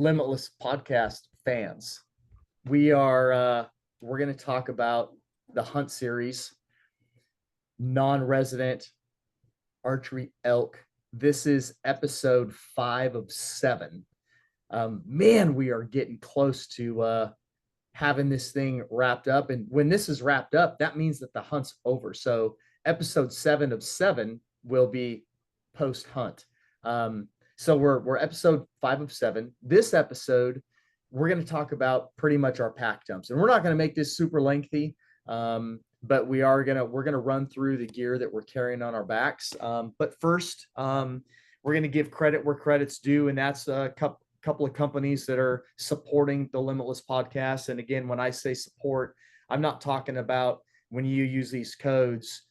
Limitless podcast fans. We're going to talk about the hunt series, non-resident archery elk. This is episode 5 of 7. Man, we are getting close to having this thing wrapped up. And when this is wrapped up, that means that the hunt's over. So episode 7 of 7 will be post hunt. So we're episode 5 of 7. This episode, we're going to talk about pretty much our pack dumps, and we're not going to make this super lengthy. But we're gonna run through the gear that we're carrying on our backs. But first, we're gonna give credit where credit's due, and that's a couple of companies that are supporting the Limitless podcast. And again, when I say support, I'm not talking about when you use these codes,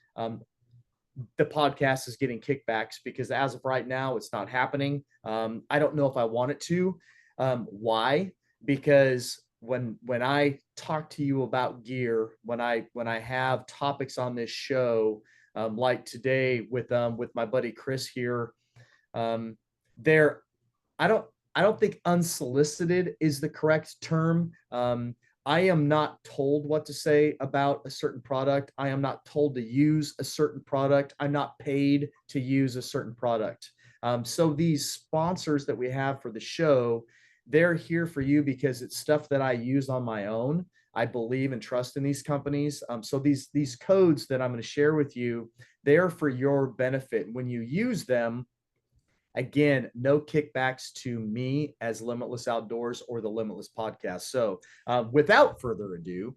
the podcast is getting kickbacks, because as of right now, it's not happening. I don't know if I want it to. Why? Because when I talk to you about gear, when I have topics on this show, like today with my buddy Chris here, there, I don't think unsolicited is the correct term. I am not told what to say about a certain product. I am not told to use a certain product. I'm not paid to use a certain product. So these sponsors that we have for the show, they're here for you because it's stuff that I use on my own. I believe and trust in these companies. So these codes that I'm going to share with you, they're for your benefit. When you use them, again, no kickbacks to me as Limitless Outdoors or the Limitless podcast. So without further ado,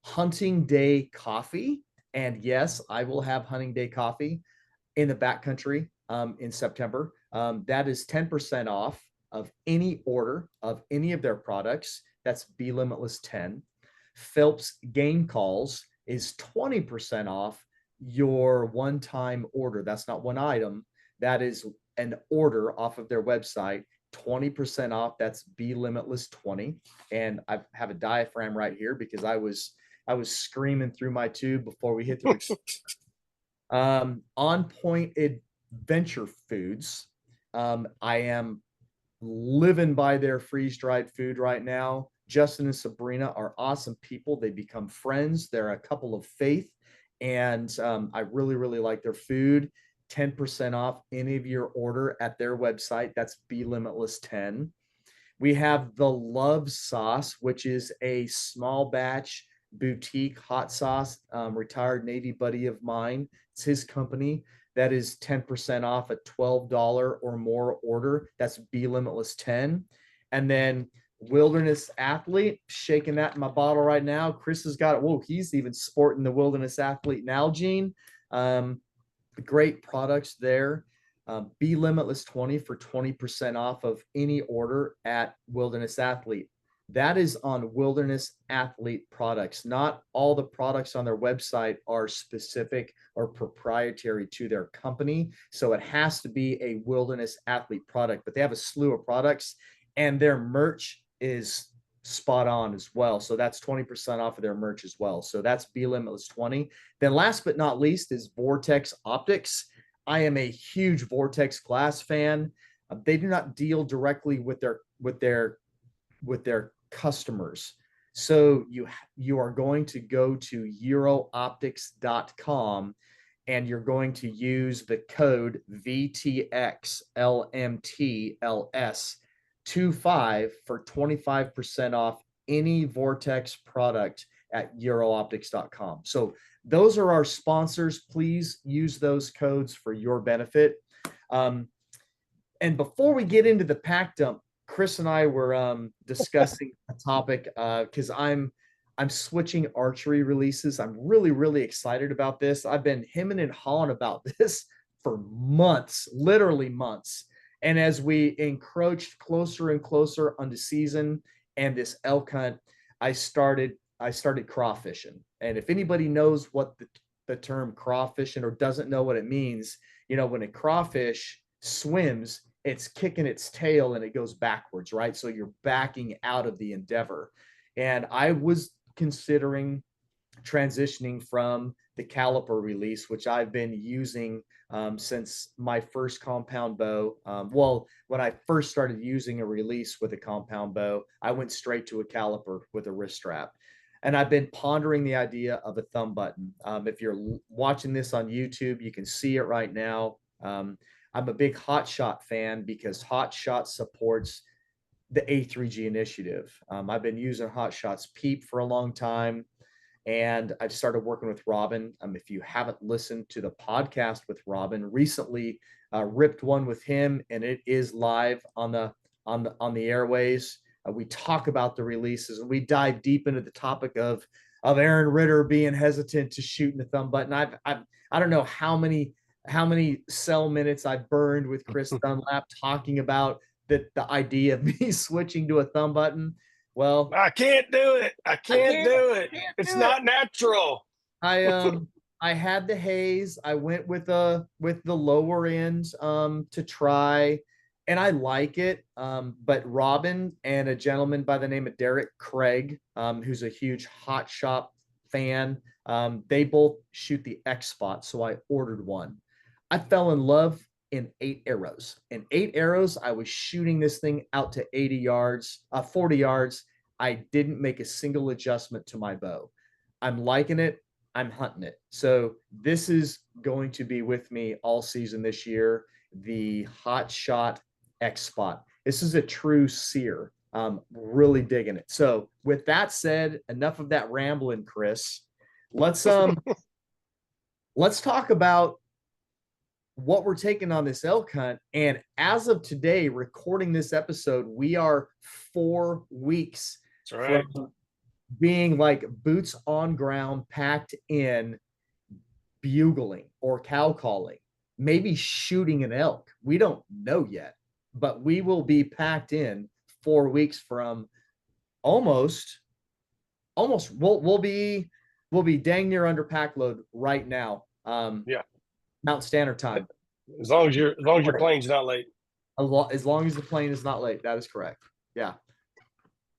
Hunting Day Coffee. And yes, I will have Hunting Day Coffee in the backcountry in September. That is 10% off of any order of any of their products. That's Be Limitless 10. Phelps Game Calls is 20% off your one-time order. That's not one item. That is an order off of their website, 20% off. That's Be Limitless 20. And I have a diaphragm right here because I was screaming through my tube before we hit the On Point Adventure Foods. I am living by their freeze-dried food right now. Justin and Sabrina are awesome people. They become friends. They're a couple of faith, and I really, really like their food. 10% off any of your order at their website. That's Be Limitless 10. We have the Love Sauce, which is a small batch boutique hot sauce. Retired Navy buddy of mine, it's his company. That is 10% off a $12 or more order. That's Be Limitless 10. And then Wilderness Athlete, shaking that in my bottle right now. Chris has got it. Whoa, he's even sporting the Wilderness Athlete Nalgene. Great products there. Be Limitless 20 for 20% off of any order at Wilderness Athlete. That is on Wilderness Athlete products. Not all the products on their website are specific or proprietary to their company. So it has to be a Wilderness Athlete product, but they have a slew of products, and their merch is spot on as well. So that's 20% off of their merch as well. So that's Be Limitless 20. Then last but not least is Vortex Optics. I am a huge Vortex glass fan. They do not deal directly with their customers. So you are going to go to eurooptics.com, and you're going to use the code VTXLMTLS25 for 25% off any Vortex product at eurooptics.com. So those are our sponsors. Please use those codes for your benefit. And before we get into the pack dump, Chris and I were discussing a topic because I'm switching archery releases. I'm really, really excited about this. I've been hemming and hawing about this for months, literally months. And as we encroached closer and closer onto season and this elk hunt, I started crawfishing. And if anybody knows what the term crawfishing or doesn't know what it means, when a crawfish swims, it's kicking its tail and it goes backwards, right? So you're backing out of the endeavor. And I was considering transitioning from the caliper release, which I've been using since my first compound bow. Well, when I first started using a release with a compound bow, I went straight to a caliper with a wrist strap. And I've been pondering the idea of a thumb button. If you're watching this on YouTube, you can see it right now. I'm a big Hot Shot fan because Hot Shot supports the A3G initiative. I've been using Hot Shot's Peep for a long time, and I've started working with Robin. If you haven't listened to the podcast with Robin, recently ripped one with him, and it is live on the airways. We talk about the releases, and we dive deep into the topic of Aaron Ritter being hesitant to shoot in the thumb button. I don't know how many cell minutes I've burned with Chris Dunlap talking about the idea of me switching to a thumb button. Well, I can't do it. I can't do it. It's not natural. I had the haze. I went with the lower end to try, and I like it. But Robin and a gentleman by the name of Derek Craig, who's a huge Hot Shot fan, they both shoot the X Spot, so I ordered one. I fell in love in 8 arrows. In 8 arrows, I was shooting this thing out to 80 yards, 40 yards. I didn't make a single adjustment to my bow. I'm liking it. I'm hunting it. So this is going to be with me all season this year. The Hot Shot X Spot. This is a true seer. Really digging it. So with that said, enough of that rambling, Chris. Let's let's talk about what we're taking on this elk hunt. And as of today, recording this episode, we are 4 weeks right. from being like boots on ground, packed in, bugling or cow calling, maybe shooting an elk. We don't know yet, but we will be packed in 4 weeks from almost we'll be dang near under pack load right now. Yeah. Mountain Standard Time. As long as your plane's not late. As long as the plane is not late. That is correct. Yeah.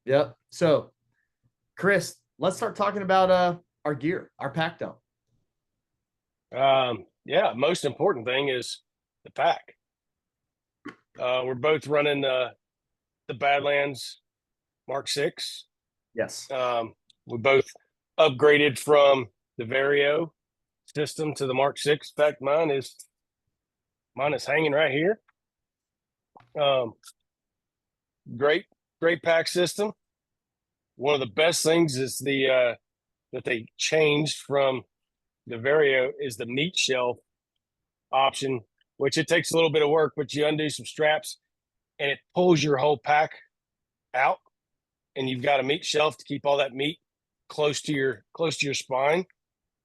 Yep. So, Chris, let's start talking about our gear, our pack dump. Yeah, most important thing is the pack. We're both running the Badlands Mark 6. Yes. We both upgraded from the Vario system to the Mark 6. In fact, mine is hanging right here. Great pack system. One of the best things is the that they changed from the Vario is the meat shelf option, which it takes a little bit of work, but you undo some straps and it pulls your whole pack out, and you've got a meat shelf to keep all that meat close to your spine,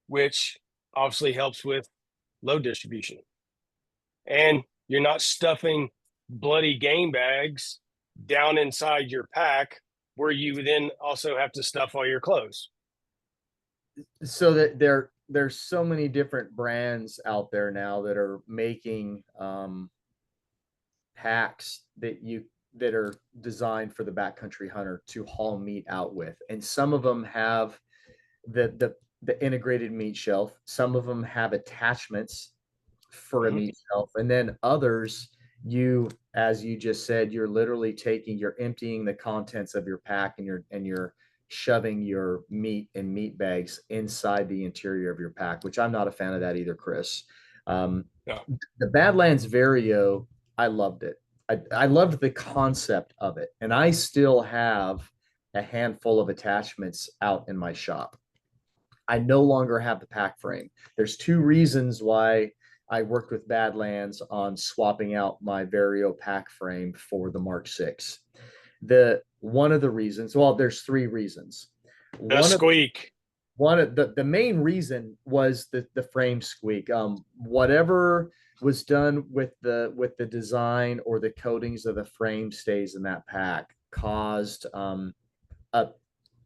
which obviously helps with load distribution. And you're not stuffing bloody game bags down inside your pack where you then also have to stuff all your clothes. So that there's so many different brands out there now that are making packs that are designed for the backcountry hunter to haul meat out with, and some of them have the integrated meat shelf. Some of them have attachments for a meat shelf, and then others, as you just said, you're emptying the contents of your pack, and you're shoving your meat in meat bags inside the interior of your pack, which I'm not a fan of that either, Chris. Yeah. The Badlands Vario, I loved it. I loved the concept of it, and I still have a handful of attachments out in my shop. I no longer have the pack frame. There's 2 reasons why I worked with Badlands on swapping out my Vario pack frame for the Mark 6. One of the reasons, well, there's 3 reasons. Squeak. The main reason was the frame squeak. Whatever was done with the design or the coatings of the frame stays in that pack caused a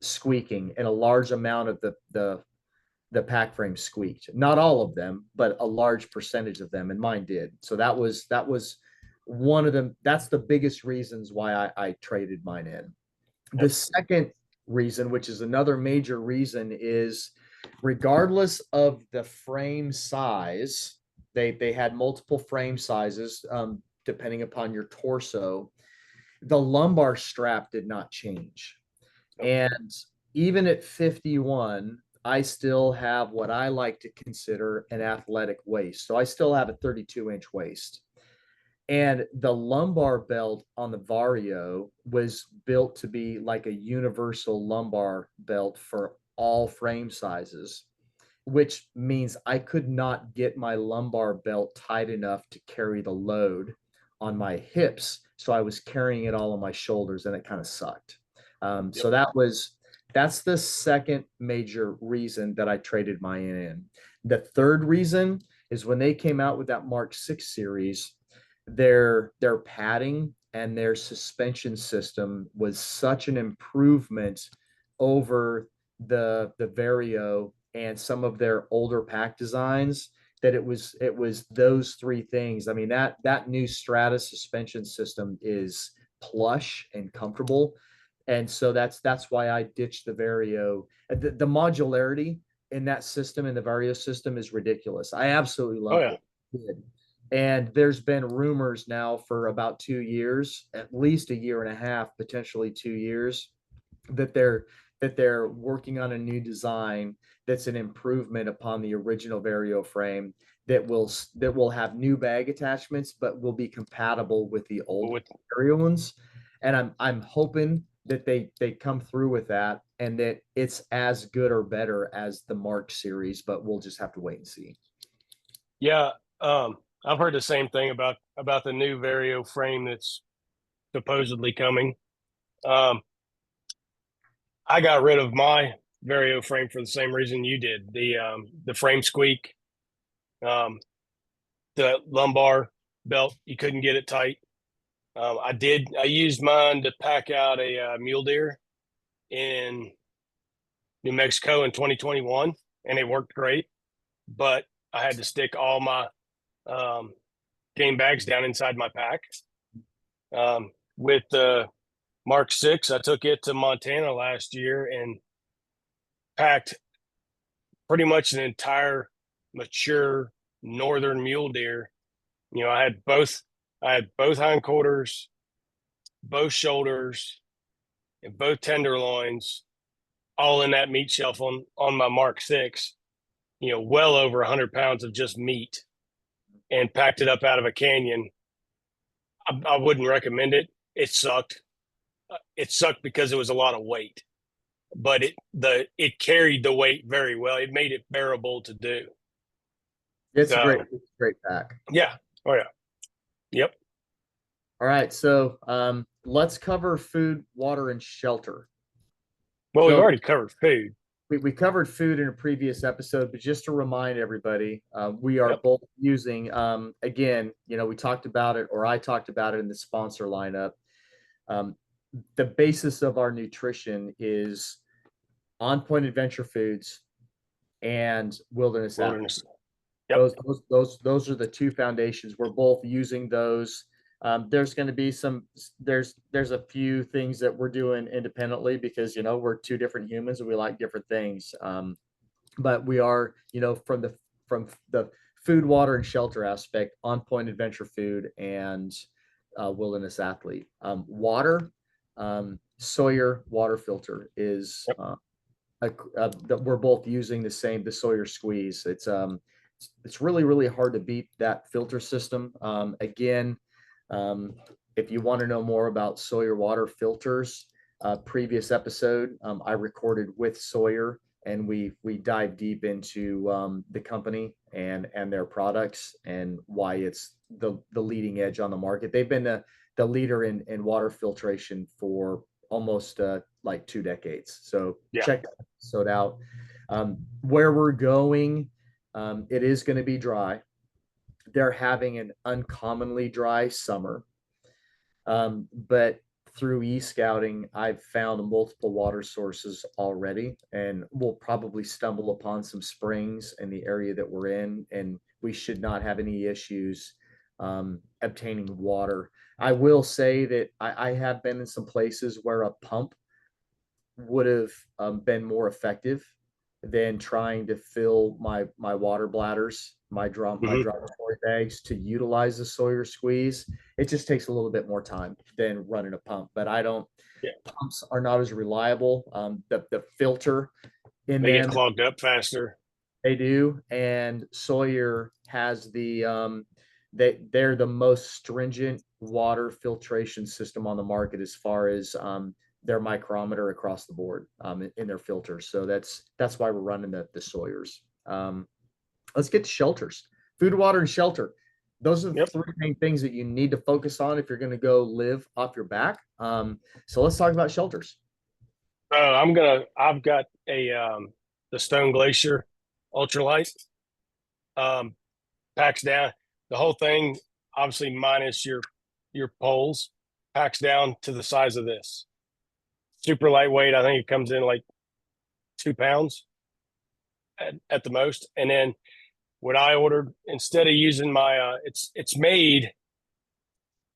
squeaking, and a large amount of the pack frame squeaked. Not all of them, but a large percentage of them, and mine did. So that was one of them. That's the biggest reasons why I traded mine in. The second reason, which is another major reason, is regardless of the frame size, they had multiple frame sizes depending upon your torso. The lumbar strap did not change. Yep. And even at 51, I still have what I like to consider an athletic waist. So I still have a 32-inch waist. And the lumbar belt on the Vario was built to be like a universal lumbar belt for all frame sizes, which means I could not get my lumbar belt tight enough to carry the load on my hips. So I was carrying it all on my shoulders and it kind of sucked. Yep. So that's the second major reason that I traded mine in. The third reason is when they came out with that Mark 6 series, their padding and their suspension system was such an improvement over the Vario and some of their older pack designs that it was those three things. I mean, that new Strata suspension system is plush and comfortable. And so that's why I ditched the Vario. The modularity in that system, in the Vario system, is ridiculous. I absolutely Oh loved yeah. it. And there's been rumors now for about 2 years, at least a year and a half, potentially 2 years, that they're working on a new design that's an improvement upon the original Vario frame that will have new bag attachments, but will be compatible with the old With Vario ones. And I'm hoping that they come through with that and that it's as good or better as the Mark series, but we'll just have to wait and see. yeah, I've heard the same thing about the new Vario frame that's supposedly coming. Um, I got rid of my Vario frame for the same reason you did. The frame squeak, um, the lumbar belt, you couldn't get it tight. I used mine to pack out a mule deer in New Mexico in 2021, and it worked great. But I had to stick all my um, game bags down inside my pack. With the Mark 6, I took it to Montana last year and packed pretty much an entire mature northern mule deer. You know, I had both hindquarters, both shoulders, and both tenderloins, all in that meat shelf on my Mark 6. You know, well over 100 pounds of just meat, and packed it up out of a canyon. I wouldn't recommend it. It sucked. It sucked because it was a lot of weight, but it carried the weight very well. It made it bearable to do. So It's a great pack. yeah, oh yeah, yep. All right, so let's cover food, water, and shelter. Well, we've So already covered food. we covered food in a previous episode, but just to remind everybody, we are Yep. both using, again, we talked about it, or I talked about it in the sponsor lineup. Um, the basis of our nutrition is On Point Adventure Foods and Wilderness App. Wilderness. Yep. Those are the two foundations. We're both using those. There's going to be there's a few things that we're doing independently because we're two different humans and we like different things. But we are from the food, water, and shelter aspect, On Point Adventure Food and Wilderness Athlete. Water, Sawyer water filter is Yep. that we're both using the Sawyer squeeze. It's really, really hard to beat that filter system. Again, if you want to know more about Sawyer water filters, previous episode I recorded with Sawyer, and we dive deep into the company and their products and why it's the leading edge on the market. They've been the leader in water filtration for almost like 2 decades. So Yeah. check that episode out. Where we're going, it is going to be dry. They're having an uncommonly dry summer. But through e-scouting, I've found multiple water sources already, and we'll probably stumble upon some springs in the area that we're in, and we should not have any issues obtaining water. I will say that I have been in some places where a pump would have been more effective than trying to fill my water bladders, my Hmm. drop-away bags to utilize the Sawyer squeeze. It just takes a little bit more time than running a pump. But I don't. Yeah, Pumps are not as reliable. The filter in they get them, clogged up faster. they do, and Sawyer has they're the most stringent water filtration system on the market as far as their micrometer across the board in their filters. So that's why we're running the Sawyers. Let's get to shelters, food, water, and shelter. Those are the Yep. three main things that you need to focus on if you're going to go live off your back. So let's talk about shelters. I've got the Stone Glacier ultralight. Um, Packs down the whole thing, obviously minus your poles, packs down to the size of this. Super lightweight. I think it comes in like 2 pounds at the most. And then what I ordered, instead of using my it's made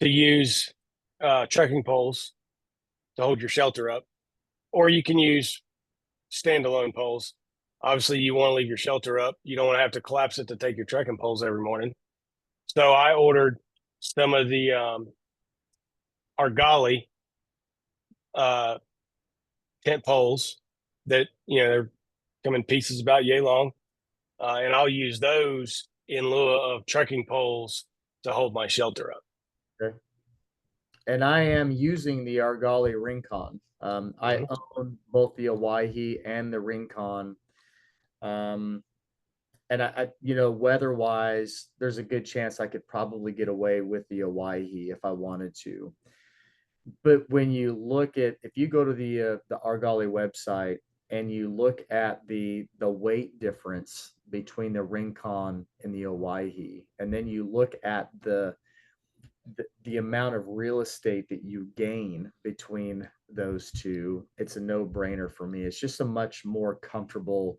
to use trekking poles to hold your shelter up, or you can use standalone poles. Obviously, you want to leave your shelter up. You don't want to have to collapse it to take your trekking poles every morning. So I ordered some of the Argali uh, tent poles that they're come in pieces about yay long, and I'll use those in lieu of trekking poles to hold my shelter up. Okay. And I am using the Argali Rincon. I Mm-hmm. own both the Owyhee and the Rincon. Um, and weather wise, there's a good chance I could probably get away with the Owyhee if I wanted to. But when you look at, if you go to the Argali website and you look at the weight difference between the Rincon and the Owyhee, and then you look at the amount of real estate that you gain between those two, it's a no-brainer for me. It's just a much more comfortable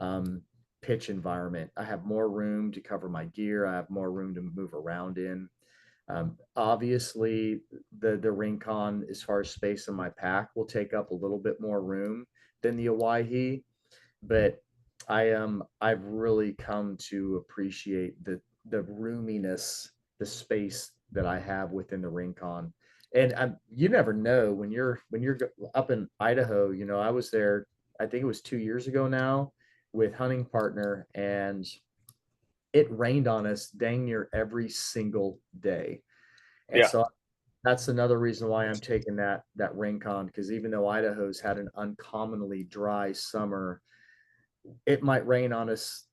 um, pitch environment. I have more room to cover my gear. I have more room to move around in. Obviously, the Rincon, as far as space in my pack, will take up a little bit more room than the Owyhee, but I've really come to appreciate the roominess, the space that I have within the Rincon. And you never know when you're up in Idaho. I was there. I think it was 2 years ago now with hunting partner, and it rained on us dang near every single day. And Yeah, so that's another reason why I'm taking that Rincon, because even though Idaho's had an uncommonly dry summer, it might rain on us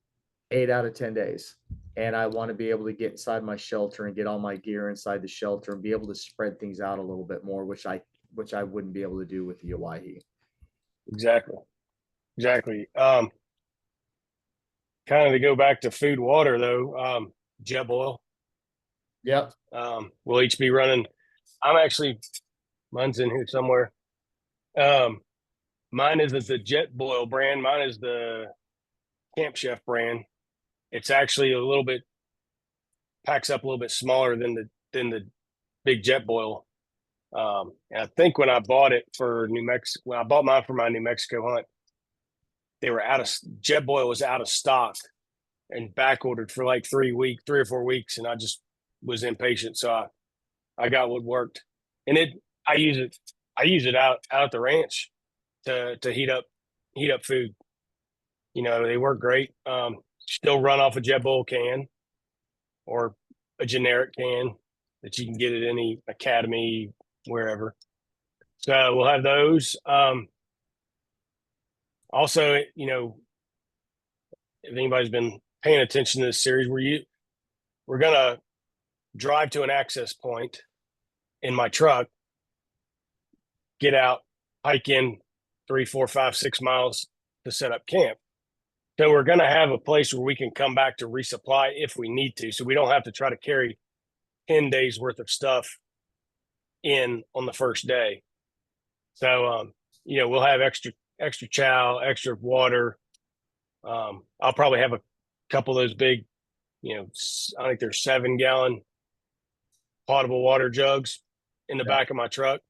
8 out of 10 days. And I want to be able to get inside my shelter and get all my gear inside the shelter and be able to spread things out a little bit more, which I wouldn't be able to do with the Owyhee. exactly, exactly. Kind of to go back to food, water though. Jet boil. Yep. We'll each be running. I'm actually mine's in here somewhere. Um, Mine isn't the Jet Boil brand. Mine is the Camp Chef brand. It's actually a little bit packs up a little bit smaller than the big Jet Boil. And I think when I bought it for New Mexico, when I bought mine for my New Mexico hunt, they were out of Jet Boil was out of stock and back ordered for like 3 or 4 weeks, and I just was impatient, so I got what worked, and I use it out at the ranch to heat up food. They work great. Still run off a Jet Boil can or a generic can that you can get at any academy, wherever. So we'll have those. Also, if anybody's been paying attention to this series, we're gonna drive to an access point in my truck, get out, hike in 3, 4, 5, 6 miles to set up camp. So we're gonna have a place where we can come back to resupply if we need to. So we don't have to try to carry 10 days worth of stuff in on the first day. So we'll have extra chow, extra water. I'll probably have a couple of those big, I think they're 7-gallon potable water jugs in the Yeah. back of my truck.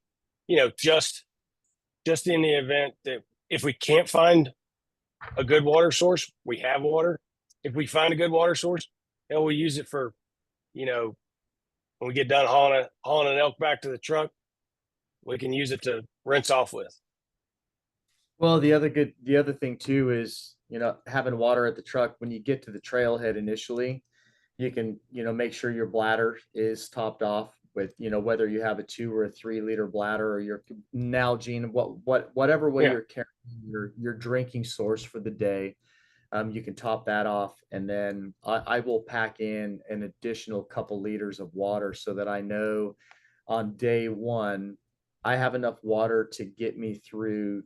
Just in the event that if we can't find a good water source, we have water. If we find a good water source, then we'll use it for, you know, when we get done hauling an elk back to the truck, we can use it to rinse off with. Well, the other thing too is, having water at the truck when you get to the trailhead initially, you can, make sure your bladder is topped off with, whether you have a 2 or a 3 liter bladder or your Nalgene, whatever way Yeah. you're carrying your drinking source for the day. You can top that off, and then I will pack in an additional couple liters of water so that I know on day one I have enough water to get me through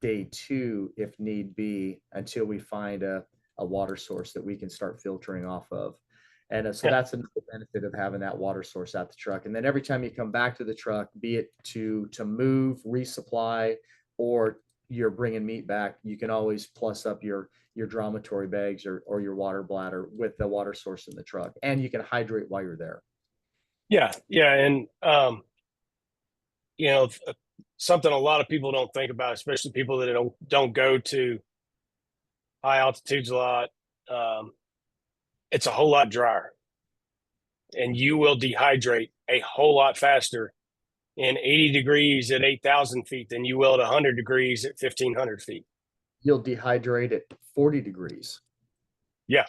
day two if need be until we find a water source that we can start filtering off of. And so Yeah. that's another benefit of having that water source at the truck. And then every time you come back to the truck, be it to move, resupply, or you're bringing meat back, you can always plus up your dromatory bags or your water bladder with the water source in the truck, and you can hydrate while you're there. Yeah. Yeah. And, you know, something a lot of people don't think about, especially people that don't go to high altitudes a lot. Um, it's a whole lot drier, and you will dehydrate a whole lot faster in 80 degrees at 8,000 feet than you will at 100 degrees at 1,500 feet. You'll dehydrate at 40 degrees. Yeah.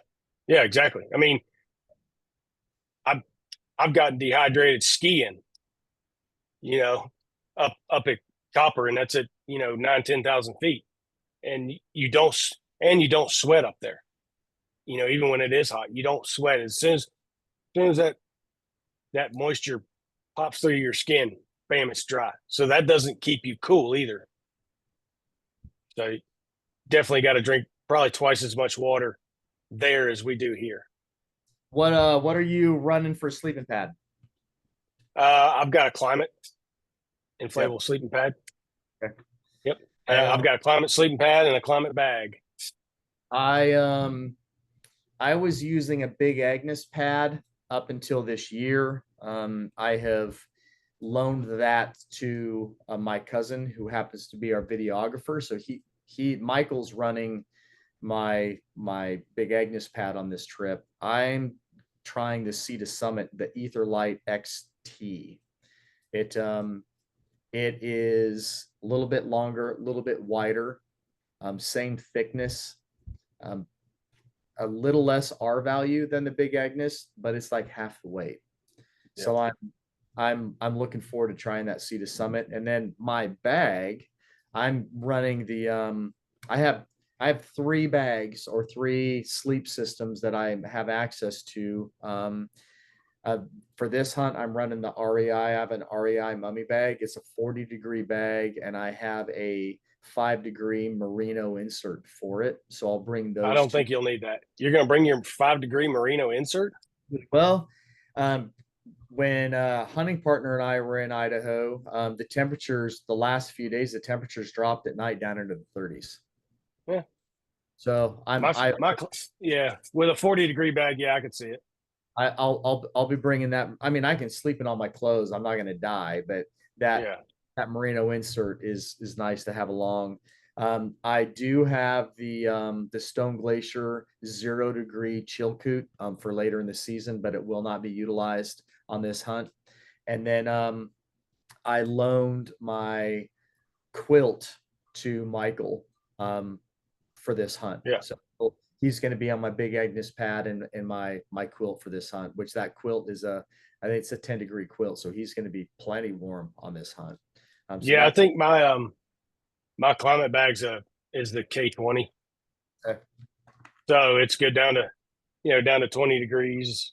Yeah, exactly. I mean, I've, I've gotten dehydrated skiing, you know, up at Copper, and that's at, 9, 10,000 feet. And you don't sweat up there. Even when it is hot, you don't sweat. As soon as that moisture pops through your skin, bam, it's dry. So that doesn't keep you cool either. So you definitely got to drink probably twice as much water there as we do here. What are you running for a sleeping pad? I've got a Climate Yep. inflatable sleeping pad. Okay. Yep. I've And got a Climate sleeping pad and a Climate bag. I was using a Big Agnes pad up until this year. I have loaned that to my cousin who happens to be our videographer. So Michael's running my Big Agnes pad on this trip. I'm trying the Sea to Summit, the Etherlite XT. It is a little bit longer, a little bit wider, same thickness, um, a little less R value than the Big Agnes, but it's like half the weight. Yeah. So I'm looking forward to trying that Sea to Summit. And then my bag, I'm running I have 3 bags or 3 sleep systems that I have access to. For this hunt, I'm running the REI. I have an REI mummy bag. It's a 40-degree bag, and I have a 5-degree merino insert for it. So I'll bring I those don't two. think you'll need that. You're going to bring your 5-degree merino insert? Well, um, when hunting partner and I were in Idaho, the last few days, the temperatures dropped at night down into the 30s. Yeah. So Yeah, with a 40-degree bag, yeah, I could see it. I'll be bringing that. I mean, I can sleep in all my clothes. I'm not going to die, but that Yeah. that merino insert is nice to have along. I do have the Stone Glacier 0-degree chill coot for later in the season, but it will not be utilized on this hunt. And then I loaned my quilt to Michael for this hunt. Yeah. So he's going to be on my Big Agnes pad and my quilt for this hunt, which that quilt is I think it's a 10-degree quilt. So he's going to be plenty warm on this hunt. Yeah, I think my Climate bag's is the K20. Okay. So it's good down to 20 degrees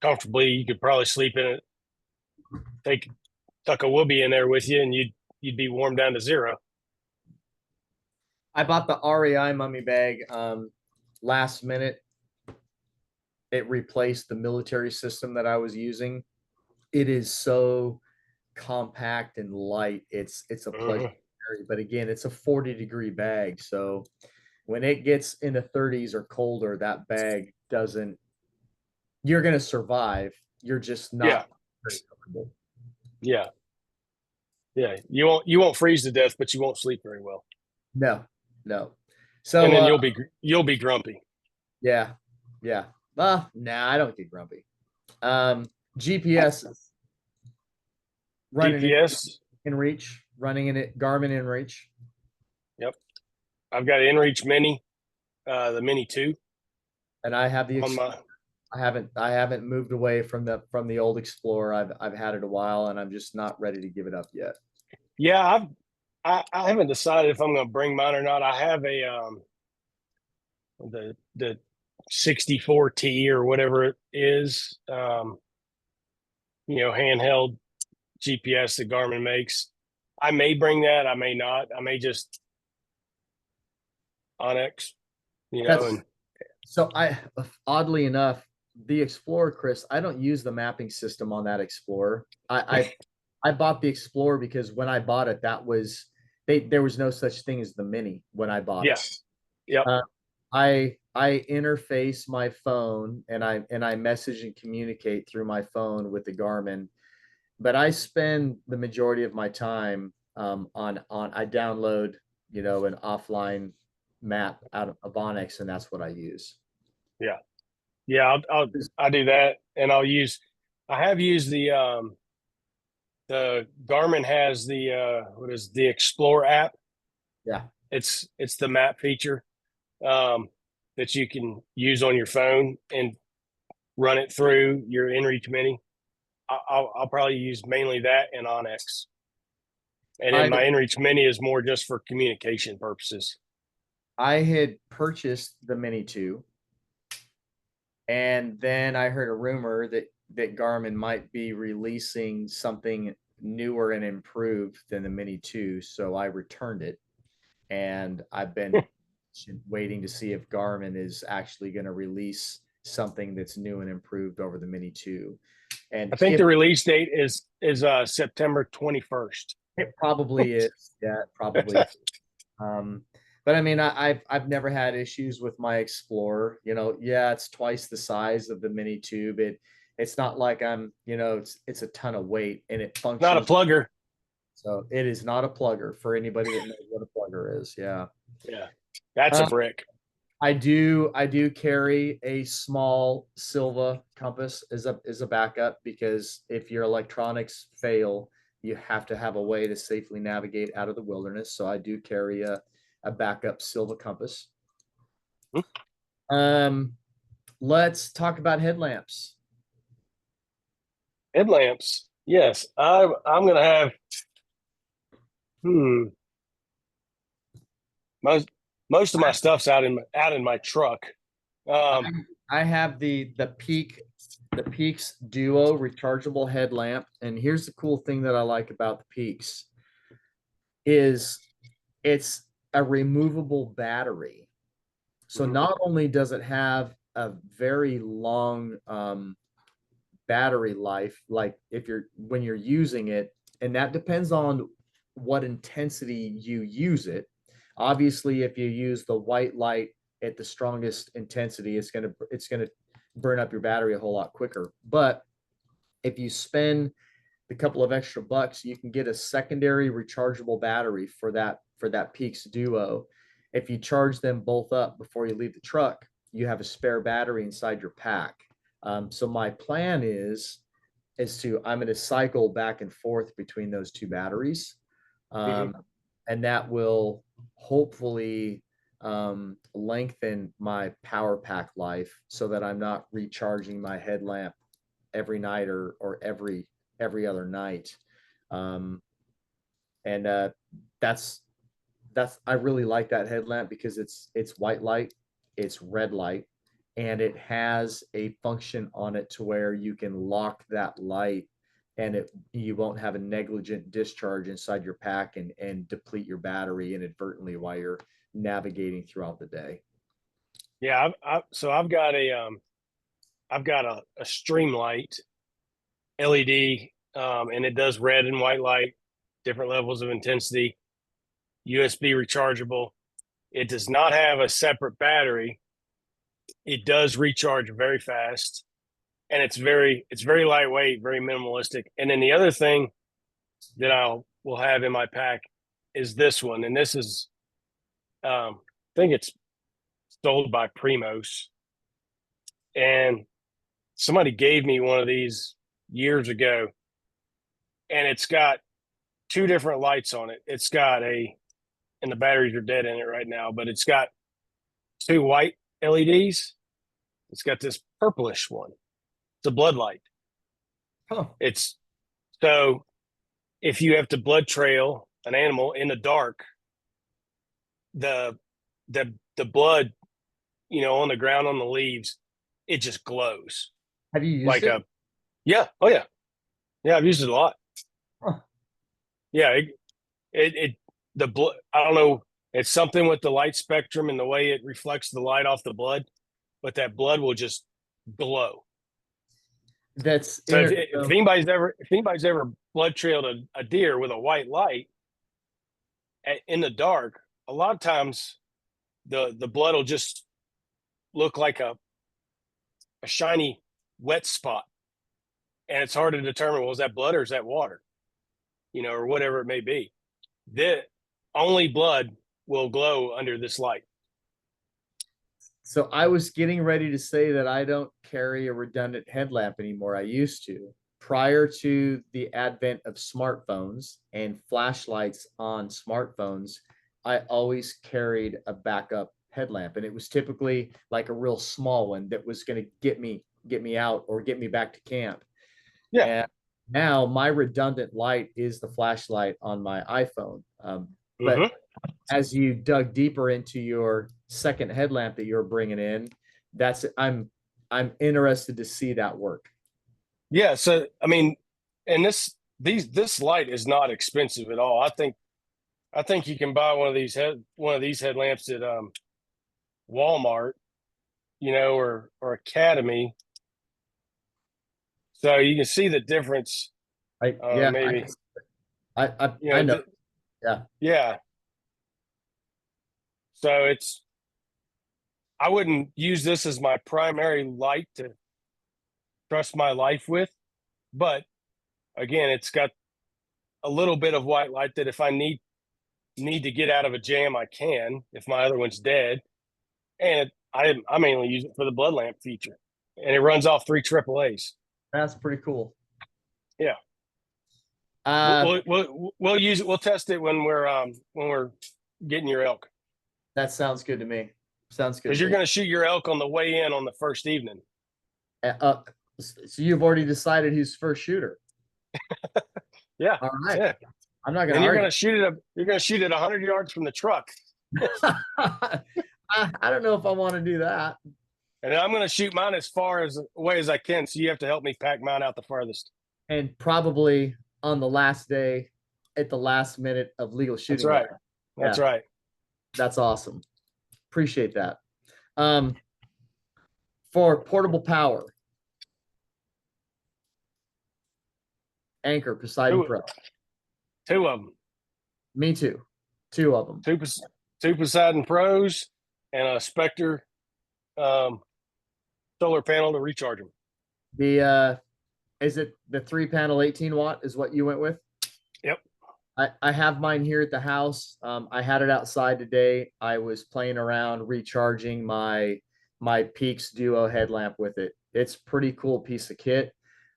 comfortably. You could probably sleep in it, tuck a whoopee in there with you, and you'd be warm down to 0. I bought the REI mummy bag last minute. It replaced the military system that I was using. It is so compact and light. It's a pleasure. But again, it's a 40-degree bag. So when it gets in the 30s or colder, that bag doesn't, you're going to survive. You're just Yeah. not very comfortable. Yeah. Yeah. You won't freeze to death, but you won't sleep very well. No, no. And So then you'll be grumpy. yeah, yeah. Nah, I don't get grumpy. Um, GPS running it GPS. in reach, running in it, Garmin in reach. Yep. I've got an InReach Mini, the Mini 2 And I have the on my. I haven't moved away from the old Explorer. I've had it a while and I'm just not ready to give it up yet. Yeah, I haven't decided if I'm going to bring mine or not. I have a the 64T or whatever it is, handheld GPS that Garmin makes. I may bring that. I may not. I may just Onyx, That's and so I oddly enough, the Explorer, Chris, I don't use the mapping system on that Explorer. I bought the Explorer because when I bought it, there was no such thing as the Mini when I bought it. yes, yep. Uh, I interface my phone and I message and communicate through my phone with the Garmin, but I spend the majority of my time on I download an offline map out of Onyx, and that's what I use. Yeah, yeah. I'll do that, and I have used the Garmin has the what is the Explore app. Yeah, It's the map feature um, that you can use on your phone and run it through your InReach Mini. I'll probably use mainly that and Onyx, and then I my InReach Mini is more just for communication purposes. I had purchased the Mini 2, and then I heard a rumor that Garmin might be releasing something newer and improved than the Mini 2, so I returned it, and I've been waiting to see if Garmin is actually going to release something that's new and improved over the Mini 2. And I think if the release date is September 21st. it probably is, yeah, it probably is. Um, but I mean, I've never had issues with my Explorer. Yeah, it's twice the size of the Mini Tube. It's not like it's a ton of weight and it Not a functions. plugger. So it is not a plugger for anybody that knows what a plugger is. Yeah. Yeah, that's a Uh, brick. I do carry a small Silva compass as a backup, because if your electronics fail, you have to have a way to safely navigate out of the wilderness. So I do carry a backup Silva compass. Um, let's talk about headlamps. Headlamps. Yes, I'm gonna have hmm most most of my stuff's out in my truck. I, Um, I have the Peaks Duo rechargeable headlamp, and here's the cool thing that I like about the Peaks is it's a removable battery. So mhm. not only does it have a very long battery life, like if you're when you're using it, and that depends on what intensity you use it. Obviously, if you use the white light at the strongest intensity, it's gonna burn up your battery a whole lot quicker. But if you spend a couple of extra bucks, you can get a secondary rechargeable battery for that Peaks Duo. If you charge them both up before you leave the truck, you have a spare battery inside your pack. So my plan is I'm going to cycle back and forth between those two batteries, Mhm. um, and that will hopefully lengthen my power pack life so that I'm not recharging my headlamp every night or every other night. Um, and that's I really like that headlamp because it's white light, it's red light, and it has a function on it to where you can lock that light, and you won't have a negligent discharge inside your pack and deplete your battery inadvertently while you're navigating throughout the day. Yeah, so I've got a Streamlight LED, and it does red and white light, different levels of intensity, USB rechargeable. It does not have a separate battery. It does recharge very fast, and it's very lightweight, very minimalistic. And then the other thing that I will have in my pack is this one, and this is think it's sold by Primos, and somebody gave me one of these years ago, and it's got two different lights on it. It's got and the batteries are dead in it right now, but it's got two white LEDs. It's got this purplish one. It's a blood light. Huh. It's so if you have to blood trail an animal in the dark, the the blood, on the ground on the leaves, it just glows Have you used like it? yeah, oh yeah, yeah. I've used it a lot. Huh. Yeah, it the blood. I don't know. It's something with the light spectrum and the way it reflects the light off the blood, but that blood will just glow. That's So so if anybody's ever blood trailed a deer with a white light in the dark, a lot of times the blood will just look like a shiny wet spot, and it's hard to determine, well, is that blood or is that water, or whatever it may be. The only blood will glow under this light. So I was getting ready to say that I don't carry a redundant headlamp anymore. I used to. Prior to the advent of smartphones and flashlights on smartphones, I always carried a backup headlamp, and it was typically like a real small one that was going to get me out or get me back to camp. Yeah. And now my redundant light is the flashlight on my iPhone. But as you dug deeper into your second headlamp that you're bringing in, I'm interested to see that work. Yeah. So I mean, and this light is not expensive at all. I think you can buy one of these headlamps at Walmart, or Academy. So you can see the difference. I yeah, Maybe I know. Yeah. yeah. So I wouldn't use this as my primary light to trust my life with, but again, it's got a little bit of white light that if I need to get out of a jam, I can if my other one's dead. And I mainly use it for the blood lamp feature, and it runs off 3 AAA's. That's pretty cool. Yeah, Uh, we'll use it. We'll test it when we're getting your elk, that sounds good to me. Sounds good because to you're me. going to shoot your elk on the way in on the first evening. Uh, so you've already decided who's first shooter. Yeah, All right. yeah. I'm not going And to you're argue. going to shoot it. You're going to shoot it 100 yards from the truck, I don't know if I want to do that. and I'm going to shoot mine as far as away as I can. So you have to help me pack mine out the farthest. And probably on the last day, at the last minute of legal shooting. That's right. That's right. That's awesome. Appreciate that. For portable power, Anchor, Poseidon Pro. Two of them. Me too. Two of them. Two Poseidon Pros and a Spectre solar panel to recharge them. Is it the 3-panel 18-watt is what you went with? Yep. I have mine here at the house. I had it outside today. I was playing around recharging my Peaks Duo headlamp with it. It's pretty cool piece of kit.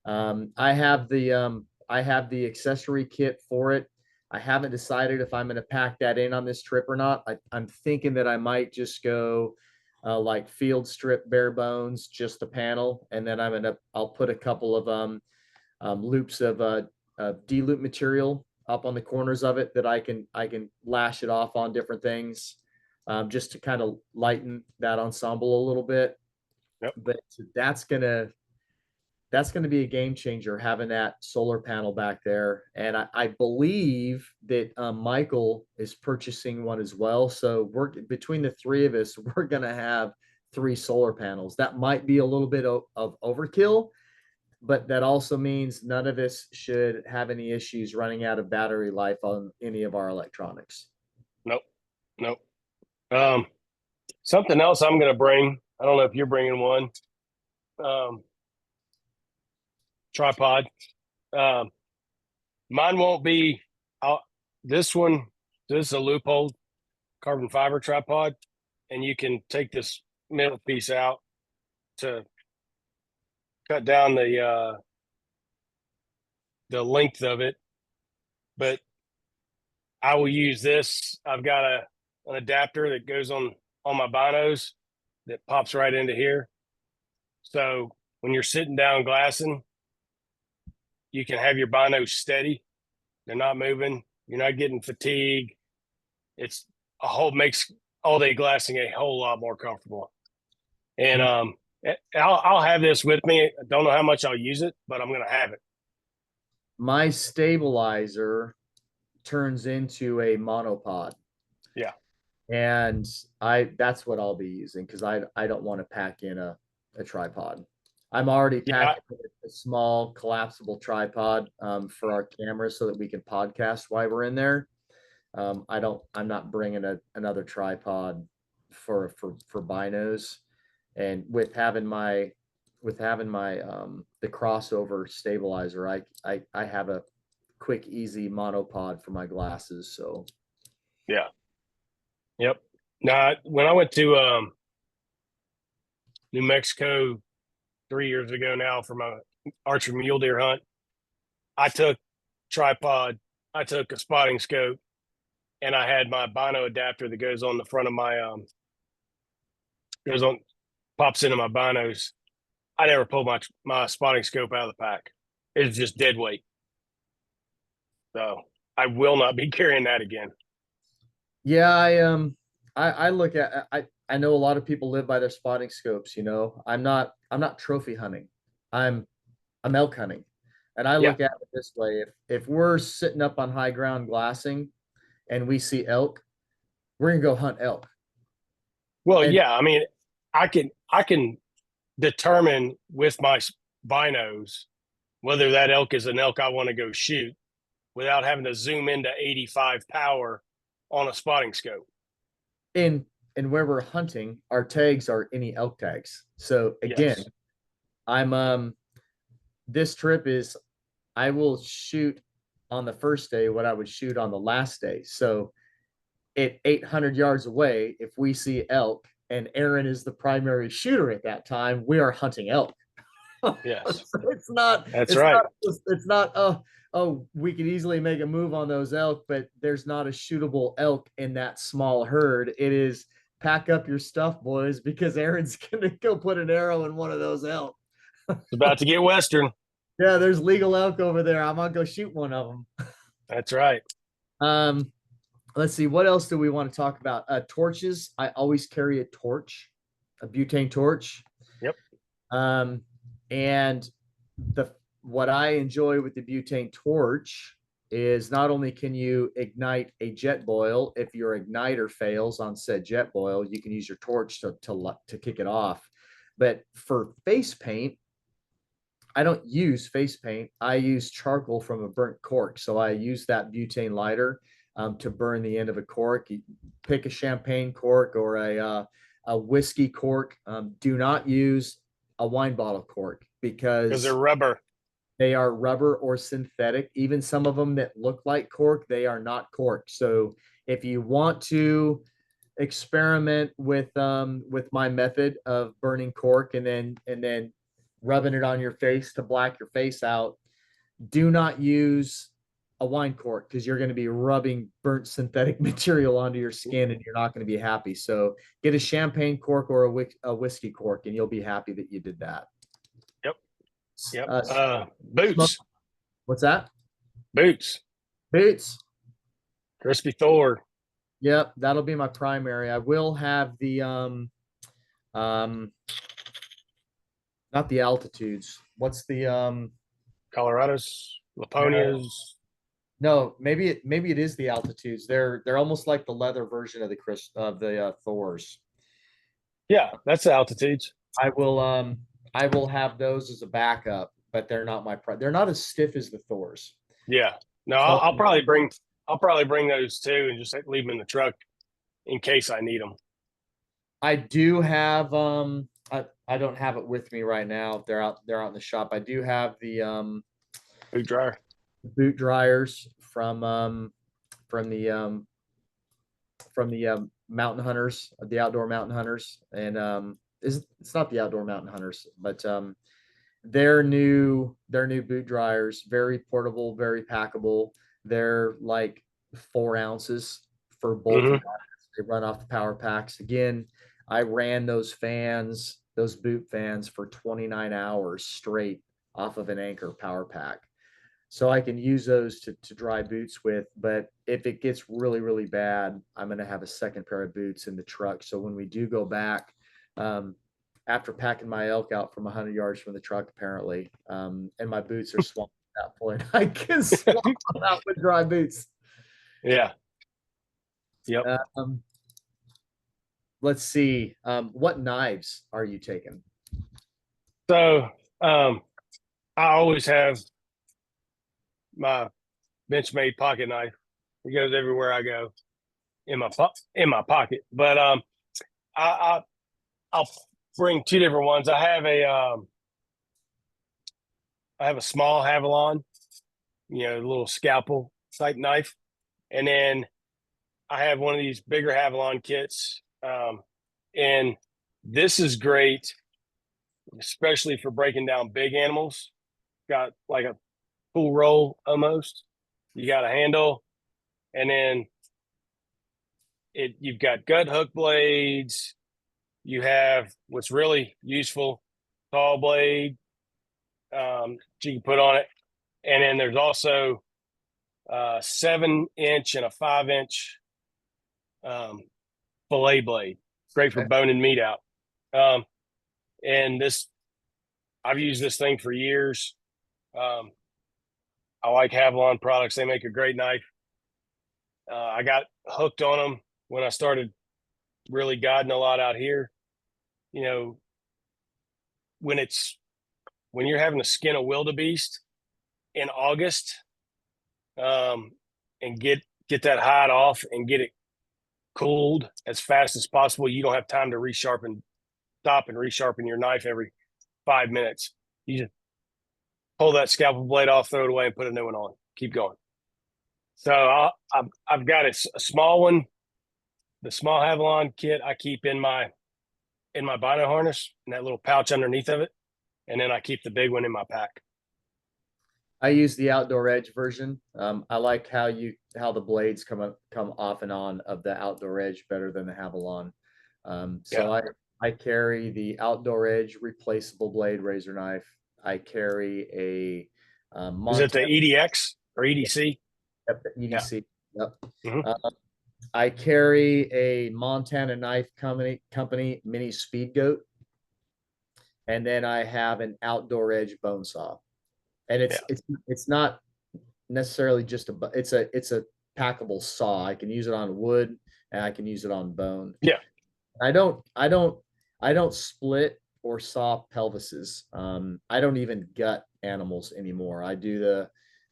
I have the accessory kit for it. I haven't decided if I'm going to pack that in on this trip or not. I'm thinking that I might just go like field strip bare bones, just the panel, and then I'll put a couple of loops of D-loop material up on the corners of it that I can lash it off on different things, just to kind of lighten that ensemble a little bit. Yep. But that's gonna be a game changer, having that solar panel back there. And I believe that Michael is purchasing one as well. So we're between the three of us, we're gonna have 3 solar panels. That might be a little bit of overkill, but that also means none of us should have any issues running out of battery life on any of our electronics. Nope. Something else I'm going to bring. I don't know if you're bringing one. Tripod. Mine won't be. This one. This is a loophole carbon fiber tripod. and you can take this middle piece out to cut down the length of it. But I will use this. I've got an adapter that goes on my binos that pops right into here. So when you're sitting down glassing, you can have your binos steady. They're not moving. You're not getting fatigue. It's makes all day glassing a whole lot more comfortable. And I'll have this with me. I don't know how much I'll use it, but I'm gonna have it. My stabilizer turns into a monopod. Yeah. And that's what I'll be using because I don't want to pack in a tripod. I'm already packing a small collapsible tripod for our camera so that we can podcast while we're in there. I'm not bringing another tripod for binos. And with having my the crossover stabilizer, I have a quick, easy monopod for my glasses. So yeah. Yep. Now, when I went to New Mexico 3 years ago now for my archery mule deer hunt, I took tripod, I took a spotting scope, and I had my bino adapter that goes on the front of my pops into my binos. I never pulled my spotting scope out of the pack. It's just dead weight. So I will not be carrying that again. yeah, I look at I know a lot of people live by their spotting scopes, you know. I'm not trophy hunting. I'm elk hunting. And I Yeah. look at it this way. If we're sitting up on high ground glassing and we see elk, we're gonna go hunt elk. Well, And yeah. I mean, I can determine with my binos whether that elk is an elk I want to go shoot without having to zoom into 85 power on a spotting scope. in and where we're hunting, our tags are any elk tags. So again, Yes. I'm this trip is I will shoot on the first day what I would shoot on the last day. So at 800 yards away, if we see elk and Aaron is the primary shooter at that time, we are hunting elk. Yes. It's not That's right. oh we could easily make a move on those elk, but there's not a shootable elk in that small herd. It is pack up your stuff, boys, because Aaron's gonna go put an arrow in one of those elk. It's about to get Western. Yeah, there's legal elk over there. I'm gonna go shoot one of them. That's right. Um, let's see, what else do we want to talk about? Torches. I always carry a torch, a butane torch. Yep. And the what I enjoy with the butane torch is not only can you ignite a jet boil, if your igniter fails on said jet boil, you can use your torch to kick it off. But for face paint, I don't use face paint. I use charcoal from a burnt cork. So I use that butane lighter to burn the end of a cork. You pick a champagne cork or a whiskey cork. Do not use a wine bottle cork Because they're because rubber. they are rubber or synthetic. Even some of them that look like cork, they are not cork. So if you want to experiment with my method of burning cork and then rubbing it on your face to black your face out, do not use a wine cork because you're going to be rubbing burnt synthetic material onto your skin and you're not going to be happy. So get a champagne cork or a whiskey cork and you'll be happy that you did that. Yep. Yep. Smoke. Boots. What's that? Boots. Boots. Crispy Thor. Yep, that'll be my primary. I will have the um not the altitudes. What's the Colorado's. no, Laponias. no, maybe it is the altitudes. They're almost like the leather version of the Thors. Yeah, that's the altitudes. I will have those as a backup, but they're not they're not as stiff as the Thors. Yeah. No, So I'll probably bring those too and just leave them in the truck in case I need them. I do have I don't have it with me right now. They're out in the shop. I do have the Boot dryer. boot dryers from the Mountain Hunters, the Outdoor Mountain Hunters, and it's not the Outdoor Mountain Hunters, but their new boot dryers, very portable, very packable. They're like 4 ounces for both Hmm. wires. They run off the power packs. Again, I ran those fans, those boot fans, for 29 hours straight off of an Anchor power pack. So I can use those to dry boots with. But if it gets really, really bad, I'm going to have a second pair of boots in the truck. So when we do go back, um, after packing my elk out from 100 yards from the truck, apparently, and my boots are swamped at that point, I can swap them out with dry boots. Yeah. Yep. Um, let's see. What knives are you taking? So I always have my Benchmade pocket knife. It goes everywhere I go in my pocket. But I I'll bring two different ones. I have a small Havalon, a little scalpel type knife, and then I have one of these bigger Havalon kits. And this is great, especially for breaking down big animals. Got like a full roll almost. You got a handle, and then you've got gut hook blades. You have what's really useful, tall blade, you can put on it, and then there's also a 7-inch and a 5-inch um, fillet blade, great for Okay. boning meat out. Um, and this, I've used this thing for years. Um, I like Havalon products; they make a great knife. I got hooked on them when I started really guiding a lot out here. You know, when it's when you're having to skin a wildebeest in August, um, and get that hide off and get it cooled as fast as possible. You don't have time to stop and resharpen your knife every 5 minutes. You just pull that scalpel blade off, throw it away, and put a new one on. Keep going. So I've got a small one, the small Havalon kit. I keep in my bino harness in that little pouch underneath of it, and then I keep the big one in my pack. I use the Outdoor Edge version. I like how the blades come off and on of the Outdoor Edge better than the Havalon. Yeah. So I carry the Outdoor Edge replaceable blade razor knife. I carry a Is it the Montana EDX or EDC? Yeah. EDC. Yep. Hmm. Uh, I carry a Montana Knife Company mini speed goat, and then I have an Outdoor Edge bone saw. And Yeah. it's not necessarily just it's a packable saw. I can use it on wood and I can use it on bone. Yeah. I don't split or saw pelvises. I don't even gut animals anymore. I do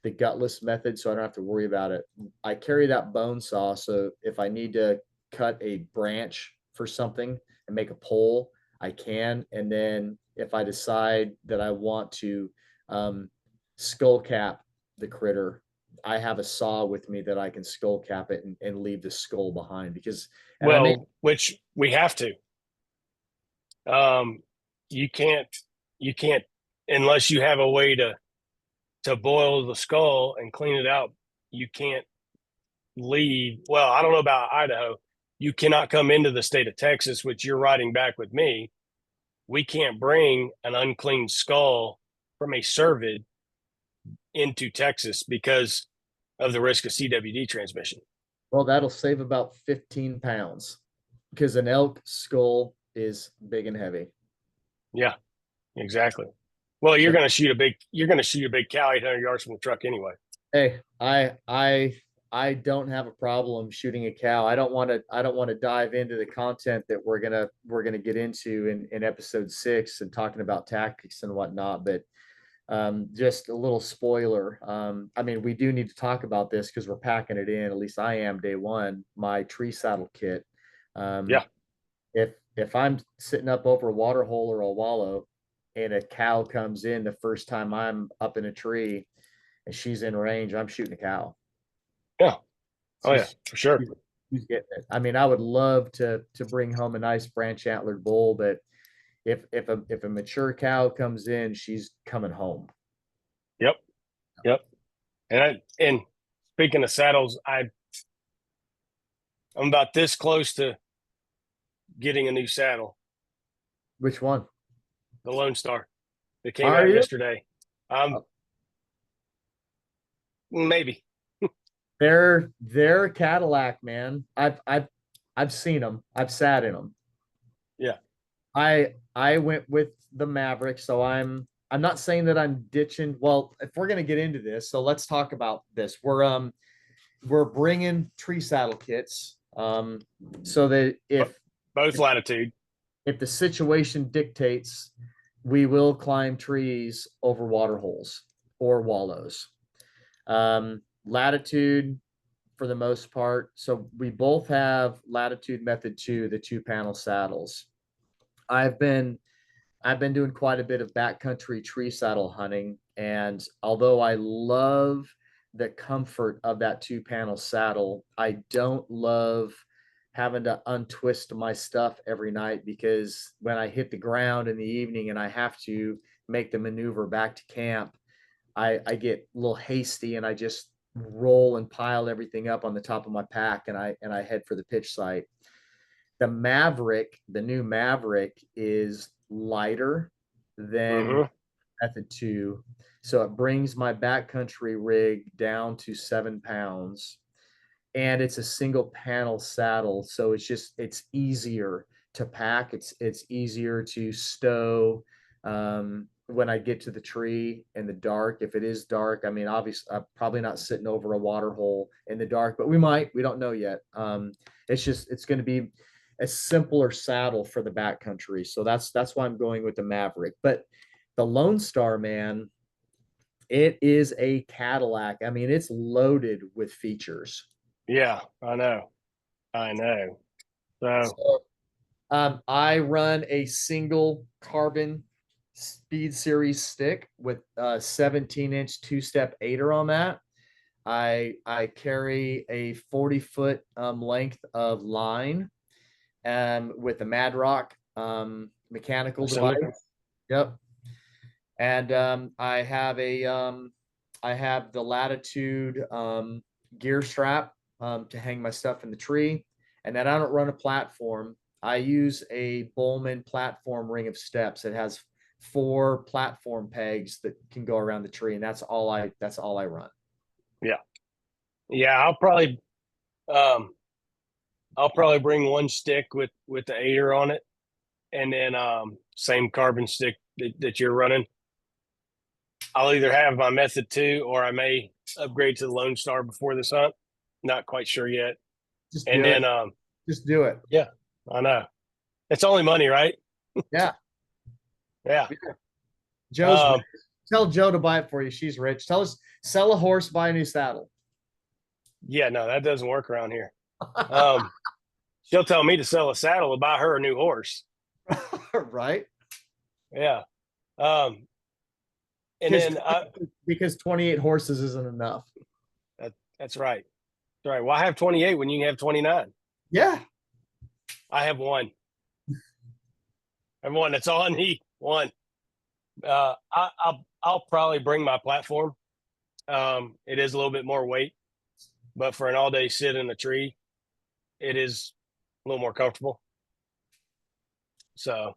the gutless method, so I don't have to worry about it. I carry that bone saw, so if I need to cut a branch for something and make a pole, I can. And then if I decide that I want to um, skull cap the critter, I have a saw with me that I can skull cap it and leave the skull behind because, and I make, Well, which we have to. Um, you can't you can't unless you have a way to boil the skull and clean it out. You can't leave. Well, I don't know about Idaho. You cannot come into the state of Texas, which you're riding back with me. We can't bring an unclean skull from a cervid into Texas because of the risk of CWD transmission. well, that'll save about 15 pounds because an elk skull is big and heavy. Yeah, exactly. Well, So, you're gonna shoot a big cow 800 yards from the truck anyway. hey, I don't have a problem shooting a cow. I don't want to dive into the content that we're gonna get into in episode 6 and talking about tactics and whatnot. But just a little spoiler. I mean, we do need to talk about this because we're packing it in. At least I am day one. My tree saddle kit. Um, Yeah. if I'm sitting up over a water hole or a wallow, and a cow comes in the first time I'm up in a tree, and she's in range, I'm shooting a cow. Yeah. Oh yeah, She's for sure. Who's getting it? I mean, I would love to bring home a nice branch antlered bull, but if a mature cow comes in, she's coming home. Yep. Yep. And speaking of saddles, I'm about this close to getting a new saddle, Which one? the Lone Star that came Are out you? yesterday. Maybe. They're a Cadillac, man. I've seen them. I've sat in them. Yeah. I went with the Maverick, so I'm not saying that I'm ditching. Well, if we're gonna get into this, so let's talk about this. We're bringing tree saddle kits, so that Both latitude. if the situation dictates, we will climb trees over water holes or wallows. Latitude for the most part. So we both have Latitude Method 2, the 2-panel saddles. I've been I've been doing quite a bit of backcountry tree saddle hunting, and although I love the comfort of that 2-panel saddle, I don't love having to untwist my stuff every night because when I hit the ground in the evening and I have to make the maneuver back to camp, I get a little hasty and I just roll and pile everything up on the top of my pack and I head for the pitch site. The Maverick, the new Maverick, is lighter than Mm-hmm. Method 2. So it brings my backcountry rig down to 7 pounds. And it's a single panel saddle. So it's easier to pack. It's easier to stow. When I get to the tree in the dark, if it is dark, I mean, obviously, I'm probably not sitting over a water hole in the dark, but we might. We don't know yet. It's going to be a simpler saddle for the backcountry. So that's why I'm going with the Maverick. But the Lone Star, man, it is a Cadillac. I mean, it's loaded with features. Yeah, I know. I know. So So I run a single carbon speed series stick with a 17-inch two-step aider on that. I carry a 40-foot length of line with a Mad Rock mechanical device. cylinder. Yep. And I have the Latitude gear strap to hang my stuff in the tree. And then I don't run a platform. I use a Bowman platform ring of steps. It has 4 platform pegs that can go around the tree, and that's all I run. Yeah. Yeah, um I'll probably bring one stick with the aider on it, and then same carbon stick that you're running. I'll either have my Method 2 or I may upgrade to the Lone Star before this hunt. Not quite sure yet. Just And do it. then Just do it. yeah, I know. It's only money, right? Yeah. Yeah. Joe's rich. Um Tell Joe to buy it for you. She's rich. Tell us sell a horse, buy a new saddle. yeah, no, that doesn't work around here. Um she'll tell me to sell a saddle to buy her a new horse. Right? Yeah. Um and Because then 28 horses isn't enough. that's right. That's right. Well, I have 28 when you can have 29. Yeah. I have one. I have one. That's all I need. One. I'll probably bring my platform. It is a little bit more weight, but for an all day sit in a tree, it is a little more comfortable. So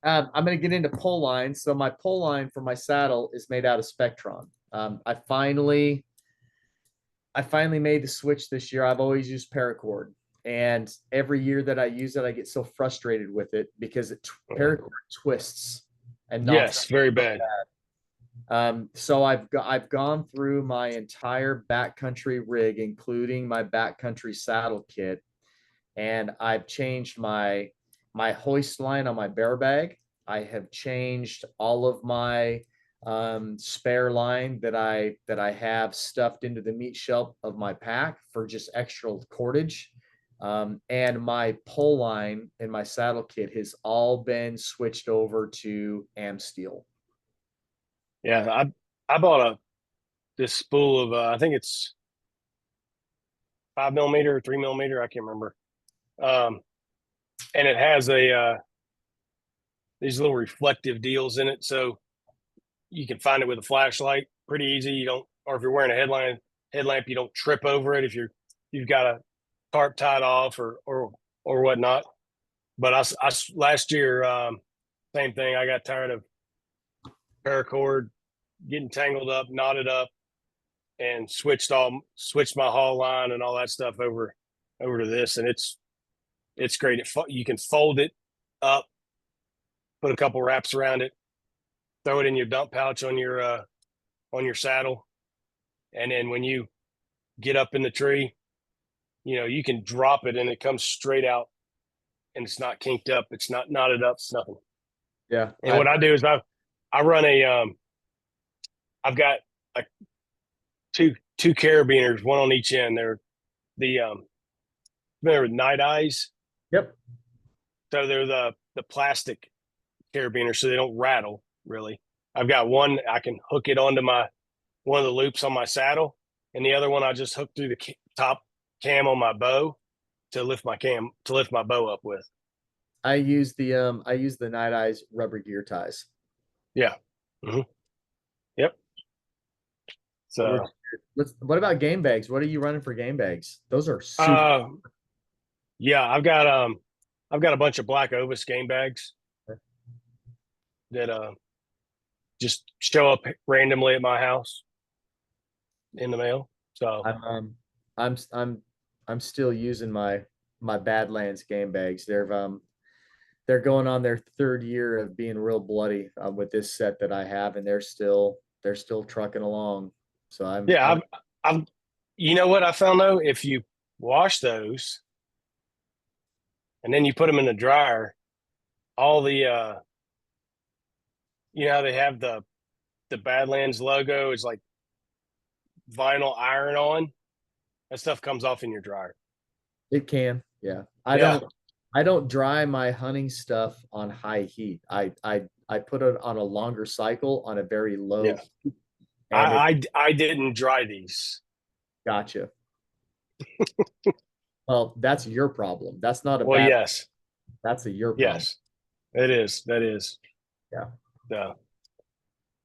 I'm going to get into pull lines. So my pull line for my saddle is made out of Spectron. I finally made the switch this year. I've always used paracord, and every year that I use it, I get so frustrated with it because paracord twists and knocks. yes, very bad. So I've gone through my entire backcountry rig, including my backcountry saddle kit, and I've changed my hoist line on my bear bag. I have changed all of my spare line that I have stuffed into the meat shelf of my pack for just extra cordage. And my pull line in my saddle kit has all been switched over to Amsteel. Yeah, I bought this spool of I think it's 5 millimeter or 3 millimeter. I can't remember. Um, and it has these little reflective deals in it, so you can find it with a flashlight pretty easy. You don't, or if you're wearing a headlamp, you don't trip over it if you've got a tarp tied off or whatnot. But I last year, same thing. I got tired of paracord getting tangled up, knotted up, and switched my haul line and all that stuff over to this, and it's great. You can fold it up, put a couple wraps around it, throw it in your dump pouch on your saddle, and then when you get up in the tree, you can drop it and it comes straight out, and it's not kinked up, it's not knotted up, it's nothing. Yeah. And what I do is I run I've got like two carabiners, one on each end. They're the remember night eyes. Yep. So they're the plastic carabiners, so they don't rattle really. I've got one I can hook it onto one of the loops on my saddle, and the other one I just hook through the top cam on my bow to lift my bow up with. I use the Night Eyes rubber gear ties. Yeah. Mm-hmm. Yep. So what about game bags? What are you running for game bags? Those are super. Yeah, I've got a bunch of black Ovis game bags that just show up randomly at my house in the mail. So I'm still using my Badlands game bags. They're going on their third year of being real bloody with this set that I have, and they're still trucking along. So I'm you know what I found though, if you wash those and then you put them in the dryer, all the they have the Badlands logo is like vinyl iron on. That stuff comes off in your dryer. It can, yeah. Yeah. I don't dry my hunting stuff on high heat. I put it on a longer cycle on a very low Yeah. heat, and I didn't dry these. gotcha. Well, that's your problem. That's not a Well, bad. yes. That's your problem. Yes. It is. That is. Yeah. So,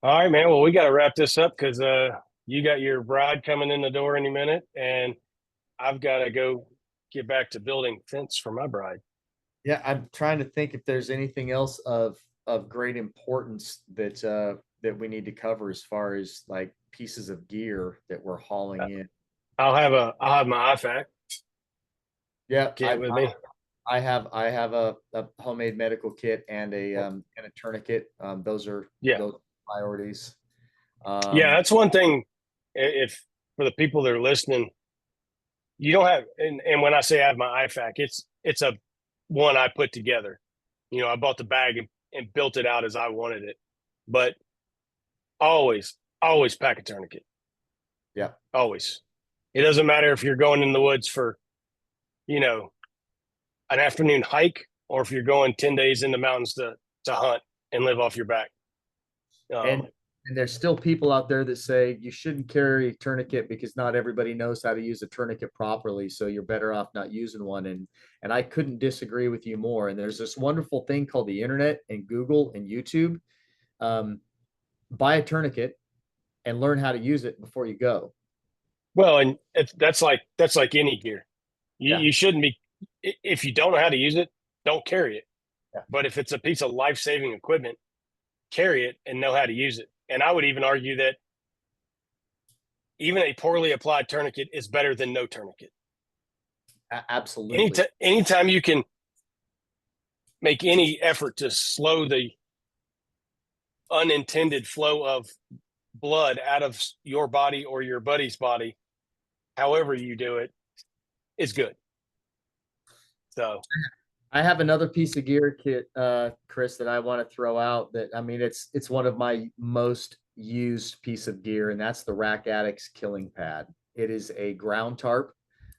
all right, man. Well, we got to wrap this up because you got your bride coming in the door any minute, and I've got to go get back to building fence for my bride. Yeah, I'm trying to think if there's anything else of great importance that we need to cover as far as like pieces of gear that we're hauling in. I'll have my IFAC Yeah, kit with me. I have a homemade medical kit and a tourniquet. Those priorities. Yeah, that's one thing. If for the people that are listening, you don't have, and when I say I have my IFAC, it's a one I put together. I bought the bag and built it out as I wanted it. But always pack a tourniquet. Yeah, always. It doesn't matter if you're going in the woods for, an afternoon hike, or if you're going 10 days in the mountains to hunt and live off your back. And there's still people out there that say you shouldn't carry a tourniquet because not everybody knows how to use a tourniquet properly. So you're better off not using one. And I couldn't disagree with you more. And there's this wonderful thing called the internet and Google and YouTube. Buy a tourniquet and learn how to use it before you go. Well, and that's like any gear. You shouldn't be, if you don't know how to use it, don't carry it. Yeah. But if it's a piece of life-saving equipment, carry it and know how to use it. And I would even argue that even a poorly applied tourniquet is better than no tourniquet. Absolutely. Anytime you can make any effort to slow the unintended flow of blood out of your body or your buddy's body, however you do it, is good. So I have another piece of gear kit, Chris, that I want to throw out that, I mean, it's one of my most used piece of gear, and that's the Rack Addicts Killing Pad. It is a ground tarp,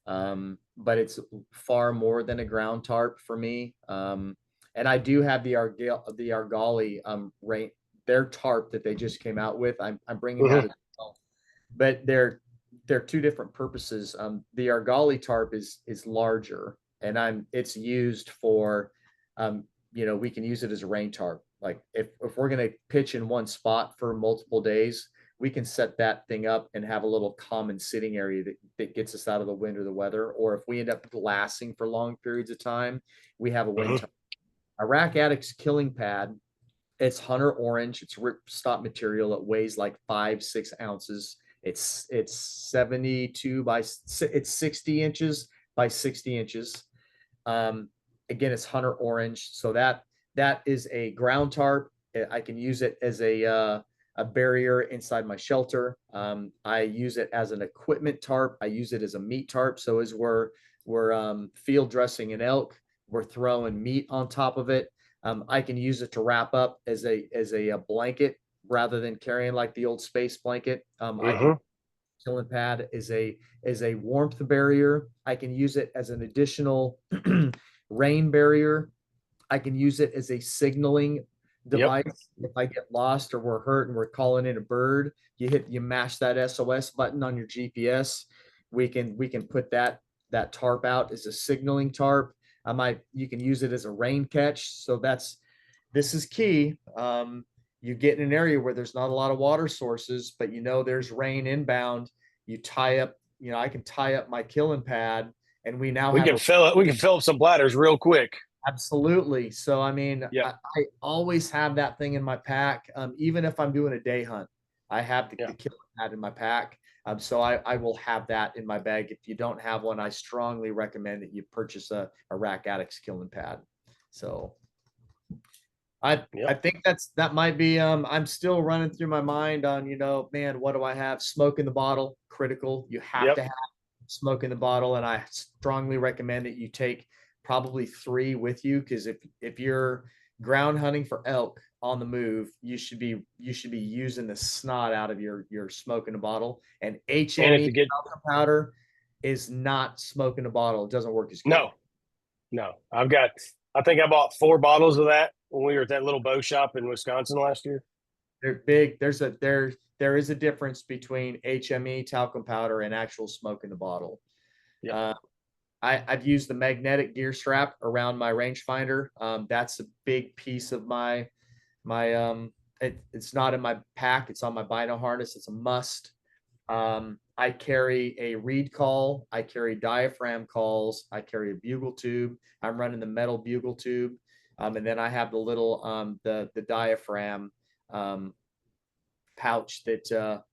but it's far more than a ground tarp for me. And I do have the Argali their tarp that they just came out with. I'm bringing that as well. But they're two different purposes. The argali tarp is larger, and it's used for, we can use it as a rain tarp. Like if we're gonna pitch in one spot for multiple days, we can set that thing up and have a little common sitting area that gets us out of the wind or the weather. Or if we end up glassing for long periods of time, we have a wind tarp. Iraq Addict's killing pad, it's hunter orange. It's ripstop material. It weighs like 5-6 ounces. It's 72 by it's 60 inches by 60 inches. Again, it's hunter orange. So that is a ground tarp. I can use it as a barrier inside my shelter. I use it as an equipment tarp. I use it as a meat tarp. So as we're field dressing an elk, we're throwing meat on top of it. I can use it to wrap up as a blanket rather than carrying like the old space blanket. I can killing pad is a warmth barrier. I can use it as an additional rain barrier. I can use it as a signaling device. Yep. If I get lost or we're hurt and we're calling in a bird, you mash that SOS button on your GPS. We can put that tarp out as a signaling tarp. You can use it as a rain catch. So this is key. You get in an area where there's not a lot of water sources, but there's rain inbound. You tie up, I can tie up my killing pad, and we now We have can fill it. We can fill up some bladders real quick. absolutely. So I mean, Yeah. I always have that thing in my pack. Even if I'm doing a day hunt, I have the killing pad in my pack. So I will have that in my bag. If you don't have one, I strongly recommend that you purchase a Rack Addicts killing pad. So I think that might be I'm still running through my mind on, man, what do I have? Smoke in the bottle, critical. You have to have smoke in the bottle, and I strongly recommend that you take probably 3 with you, because if you're ground hunting for elk on the move, you should be using the snot out of your smoke in a bottle. And HME powder is not smoke in a bottle. It doesn't work as good. No. I think I bought 4 bottles of that when we were at that little bow shop in Wisconsin last year. They're big. There is a difference between HME talcum powder and actual smoke in the bottle. Yeah. I've used the magnetic gear strap around my rangefinder. That's a big piece of my it's not in my pack. It's on my bino harness. It's a must. I carry a reed call. I carry diaphragm calls. I carry a bugle tube. I'm running the metal bugle tube. And then I have the little the diaphragm pouch that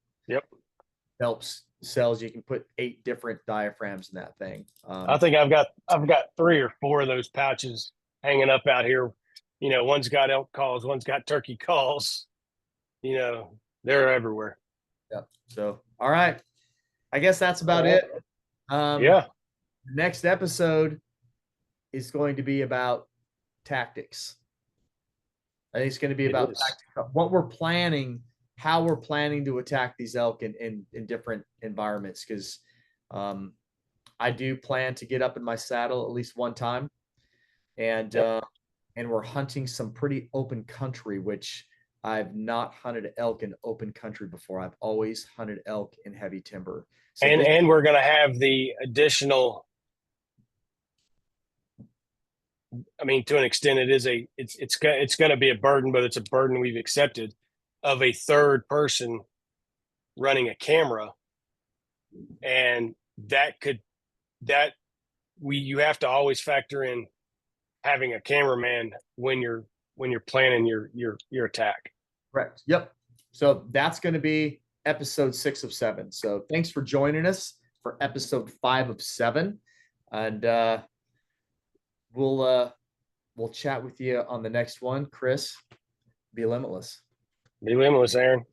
helps cells. You can put 8 different diaphragms in that thing. I think I've got 3 or 4 of those pouches hanging up out here. One's got elk calls, one's got turkey calls. They're everywhere. Yeah. So, all right. I guess that's about it. Next episode is going to be about tactics. I think it's going to be about what we're planning, how we're planning to attack these elk in different environments. Because I do plan to get up in my saddle at least one time, and we're hunting some pretty open country, which I've not hunted elk in open country before. I've always hunted elk in heavy timber. So and we're going to have the additional. I mean, to an extent, it's going to be a burden, but it's a burden we've accepted, of a third person running a camera, and you have to always factor in having a cameraman when you're planning your attack. Correct. Yep. So that's going to be episode 6 of 7. So thanks for joining us for episode 5 of 7, and we'll chat with you on the next one. Chris, be limitless. Be limitless, Aaron.